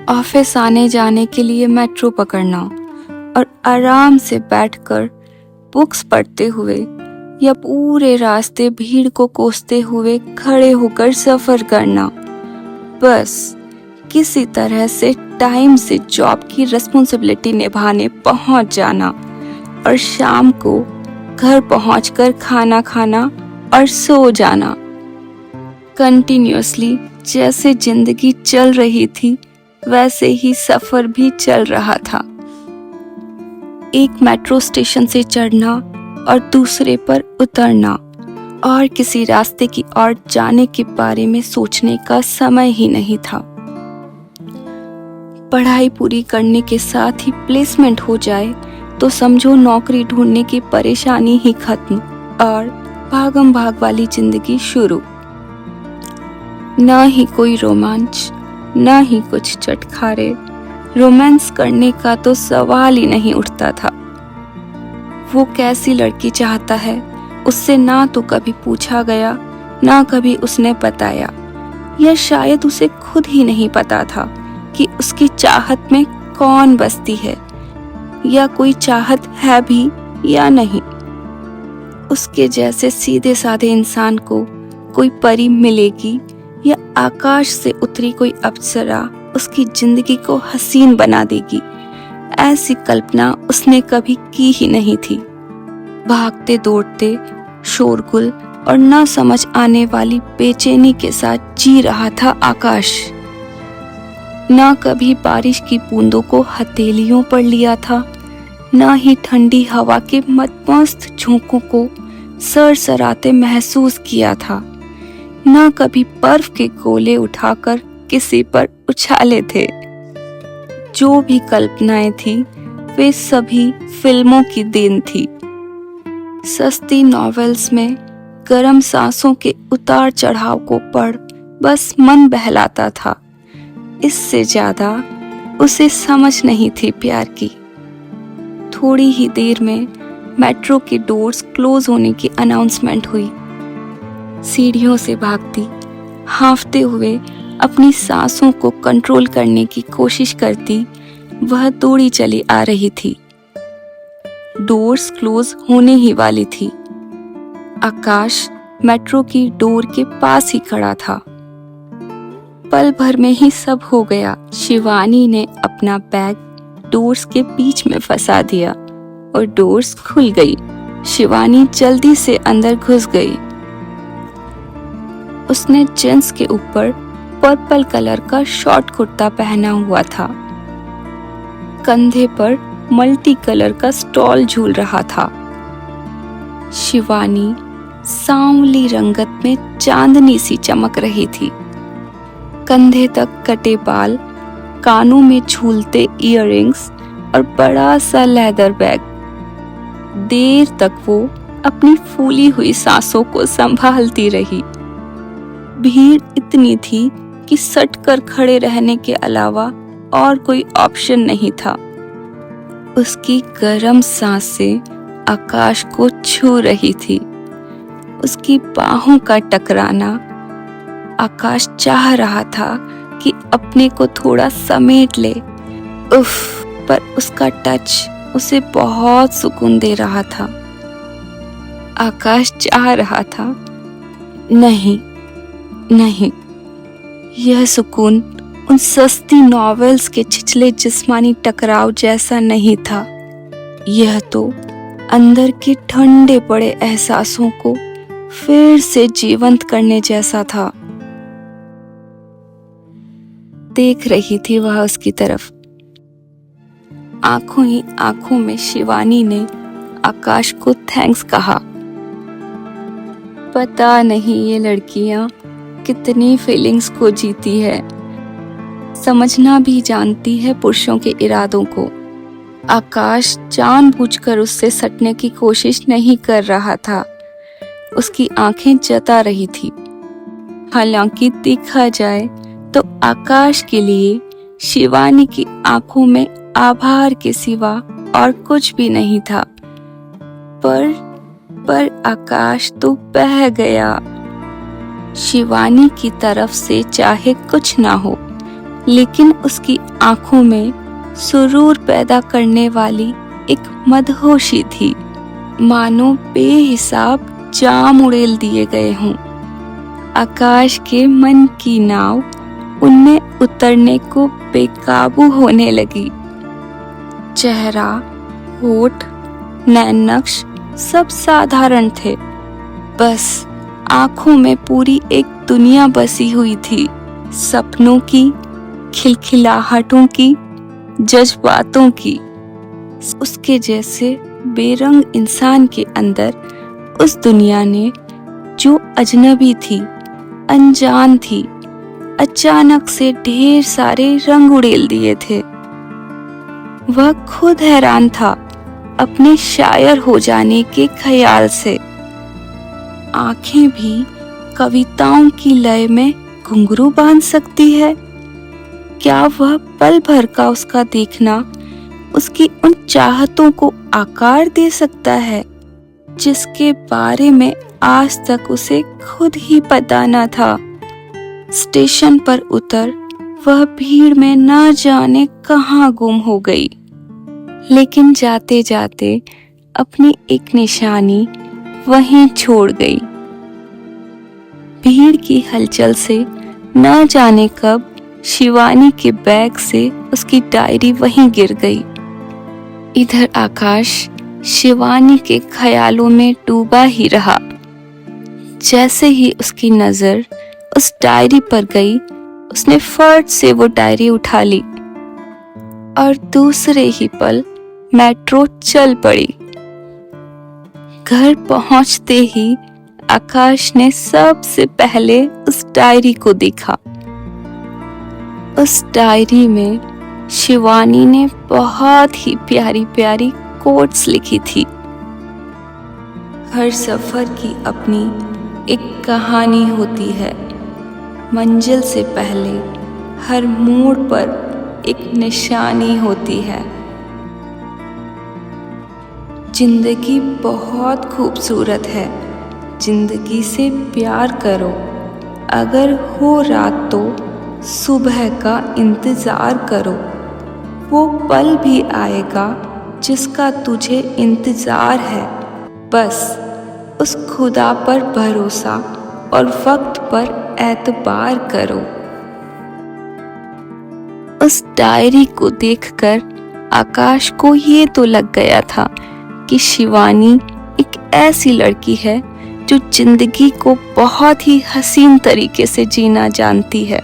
Office आने जाने के लिए मेट्रो पकड़ना और आराम से बैठकर बुक्स पढ़ते हुए या पूरे रास्ते भीड़ को कोसते हुए खड़े होकर सफर करना, बस किसी तरह से टाइम से जॉब की रिस्पॉन्सिबिलिटी निभाने पहुंच जाना और शाम को घर पहुंचकर खाना खाना और सो जाना। कंटिन्यूअसली जैसे जिंदगी चल रही थी वैसे ही सफर भी चल रहा था। एक मेट्रो स्टेशन से चढ़ना और दूसरे पर उतरना और किसी रास्ते की ओर जाने के बारे में सोचने का समय ही नहीं था। पढ़ाई पूरी करने के साथ ही प्लेसमेंट हो जाए तो समझो नौकरी ढूंढने की परेशानी ही खत्म और भागम भाग वाली जिंदगी शुरू। ना ही कोई रोमांच, ना ही कुछ चटखारे, रोमांस करने का तो सवाल ही नहीं उठता था। वो कैसी लड़की चाहता है उससे ना तो कभी पूछा गया, ना कभी उसने बताया, या शायद उसे खुद ही नहीं पता था कि उसकी चाहत में कौन बसती है या कोई चाहत है भी या नहीं। उसके जैसे सीधे साधे इंसान को कोई परी मिलेगी या आकाश से उतरी कोई अप्सरा उसकी जिंदगी को हसीन बना देगी, ऐसी कल्पना उसने कभी की ही नहीं थी। भागते दौड़ते, शोरगुल और ना समझ आने वाली बेचैनी के साथ जी रहा था आकाश। ना कभी बारिश की बूंदों को हथेलियों पर लिया था, ना ही ठंडी हवा के मदमस्त झोंकों को सरसराते महसूस किया था, ना कभी बर्फ के गोले उठाकर किसी पर उछाले थे। जो भी कल्पनाएं थी वे सभी फिल्मों की देन थी। सस्ती नॉवेल्स में गर्म सांसों के उतार चढ़ाव को पढ़ बस मन बहलाता था। इससे ज्यादा उसे समझ नहीं थी प्यार की। थोड़ी ही देर में मेट्रो के डोर्स क्लोज होने की अनाउंसमेंट हुई। सीढ़ियों से भागती, हांफते हुए अपनी सांसों को कंट्रोल करने की कोशिश करती वह दौड़ी चली आ रही थी। डोर्स क्लोज होने ही वाली थी। आकाश मेट्रो की डोर के पास ही खड़ा था। पल भर में ही सब हो गया। शिवानी ने अपना बैग डोर्स के बीच में फंसा दिया और डोर्स खुल गई। शिवानी जल्दी से अंदर घुस गई। उसने जींस के ऊपर पर्पल कलर का शॉर्ट कुर्ता पहना हुआ था। कंधे पर मल्टी कलर का स्टॉल झूल रहा था। शिवानी सांवली रंगत में चांदनी सी चमक रही थी। कंधे तक कटे बाल, कानों में झूलते इयररिंग्स और बड़ा सा लेदर बैग। देर तक वो अपनी फूली हुई सांसों को संभालती रही। भीड़ इतनी थी कि सट कर खड़े रहने के अलावा और कोई ऑप्शन नहीं था। उसकी गर्म सांसें आकाश को छू रही थी। उसकी बाहों का टकराना, आकाश चाह रहा था कि अपने को थोड़ा समेट ले। उफ, पर उसका टच उसे बहुत सुकून दे रहा था। आकाश चाह रहा था, नहीं नहीं, यह सुकून उन सस्ती नॉवेल्स के छिछले जिस्मानी टकराव जैसा नहीं था। यह तो अंदर के ठंडे पड़े एहसासों को फिर से जीवंत करने जैसा था। देख रही थी वह उसकी तरफ। आंखों ही आंखों में शिवानी ने आकाश को थैंक्स कहा। पता नहीं ये लड़कियां कितनी फीलिंग्स को जीती है, समझना भी जानती है पुरुषों के इरादों को। आकाश जानबूझकर उससे सटने की कोशिश नहीं कर रहा था। उसकी आंखें जता रही थी। हालांकि देखा जाए तो आकाश के लिए शिवानी की आंखों में आभार के सिवा और कुछ भी नहीं था। पर आकाश तो बह गया। शिवानी की तरफ से चाहे कुछ ना हो, लेकिन उसकी आंखों में सुरूर पैदा करने वाली एक मदहोशी थी, मानो बेहिसाब जाम उड़ेल दिए गए हों। आकाश के मन की नाव उनमें उतरने को बेकाबू होने लगी। चेहरा, होठ, नैन नक्श सब साधारण थे, बस आंखों में पूरी एक दुनिया बसी हुई थी, सपनों की, खिलखिलाहटों की, जज्बातों की। उसके जैसे बेरंग इंसान के अंदर उस दुनिया ने, जो अजनबी थी, अनजान थी, अचानक से ढेर सारे रंग उड़ेल दिए थे। वह खुद हैरान था अपने शायर हो जाने के ख्याल से। आंखें भी कविताओं की लय में घुंघरू बांध सकती है। क्या वह पल भर का उसका देखना उसकी उन चाहतों को आकार दे सकता है जिसके बारे में आज तक उसे खुद ही पता न था। स्टेशन पर उतर वह भीड़ में न जाने कहां गुम हो गई, लेकिन जाते जाते अपनी एक निशानी वहीं छोड़ गई। भीड़ की हलचल से न जाने कब शिवानी के बैग से उसकी डायरी वहीं गिर गई। इधर आकाश शिवानी के ख्यालों में डूबा ही रहा। जैसे ही उसकी नजर उस डायरी पर गई, उसने फट से वो डायरी उठा ली और दूसरे ही पल मेट्रो चल पड़ी। घर पहुंचते ही आकाश ने सबसे पहले उस डायरी को देखा। उस डायरी में शिवानी ने बहुत ही प्यारी प्यारी कोट्स लिखी थी। हर सफर की अपनी एक कहानी होती है। मंजिल से पहले हर मोड़ पर एक निशानी होती है। जिंदगी बहुत खूबसूरत है, जिंदगी से प्यार करो। अगर हो रात तो सुबह का इंतज़ार करो। वो पल भी आएगा जिसका तुझे इंतज़ार है। बस उस खुदा पर भरोसा और वक्त पर एतबार करो। उस डायरी को देखकर आकाश को ये तो लग गया था कि शिवानी एक ऐसी लड़की है जो जिंदगी को बहुत ही हसीन तरीके से जीना जानती है।